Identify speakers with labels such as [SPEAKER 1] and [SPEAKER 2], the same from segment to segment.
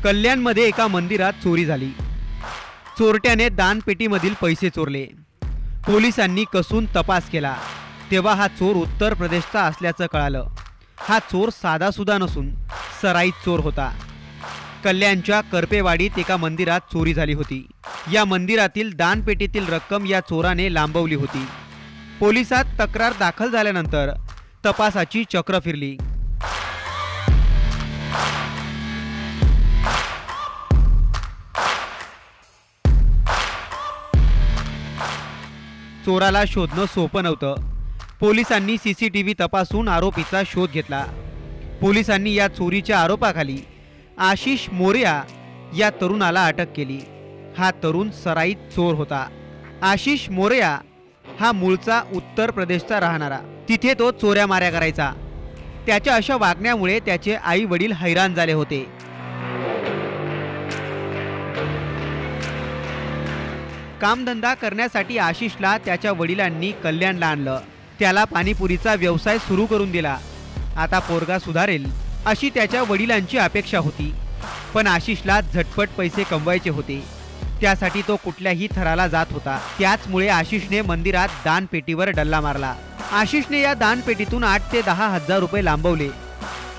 [SPEAKER 1] कल्याणमध्ये एका मंदिरात चोरी झाली। चोरट्याने दानपेटीमधील पैसे चोरले। पोलिसांनी कसून तपास केला तेव्हा हा चोर उत्तर प्रदेशचा असल्याचं कळालं। हा चोर साधासुधा नसून सराईत चोर होता। कल्याणच्या करपेवाडीत एका मंदिरात चोरी झाली होती। या मंदिरातील दानपेटीतील रक्कम या चोराने लांबवली होती। पोलिसात तक्रार दाखल झाल्यानंतर तपासाची चक्र फिरली। चोराला शोधणं सोपं नव्हतं। पोलिसांनी सीसीटीव्ही तपासून आरोपीचा शोध घेतला। पोलिसांनी या चोरीच्या आरोपाखाली आशिष मोरया या तरुणाला अटक केली। हा तरुण सराईत चोर होता। आशिष मोरया हा मूळचा उत्तर प्रदेशचा राहणारा। तिथे तो चोऱ्या माऱ्या करायचा। त्याच्या अशा वागण्यामुळे त्याचे आई वडील हैराण झाले होते। कामधंदा करण्यासाठी आशिषला त्याच्या वडिलांनी कल्याणला आणलं। त्याला पाणीपुरीचा व्यवसाय सुरू करून दिला। आता पोरगा सुधारेल अशी त्याच्या वडिलांची अपेक्षा होती। पण आशिषला झटपट पैसे कमवायचे होते। त्यासाठी तो कुठल्याही थराला जात होता। त्याचमुळे आशिषने मंदिरात दानपेटीवर डल्ला मारला। आशिषने या दानपेटीतून 8 ते 10 हजार रुपये लांबवले।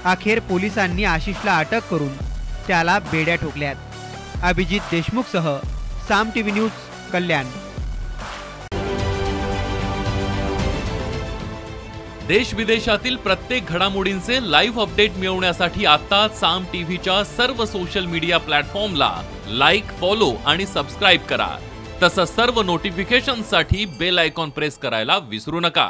[SPEAKER 1] अखेर पोलिसांनी आशिषला अटक करून त्याला बेड्या ठोकल्यात। अभिजित देशमुखसह साम टीव्ही न्यूज, कल्याण।
[SPEAKER 2] देश विदेशातील प्रत्येक घडामोडींचे लाईव्ह अपडेट मिळवण्यासाठी आता साम टीव्हीच्या सर्व सोशल मीडिया प्लॅटफॉर्मला लाईक, फॉलो आणि सबस्क्राईब करा। तसंच सर्व नोटिफिकेशनसाठी बेल आयकॉन प्रेस करायला विसरू नका।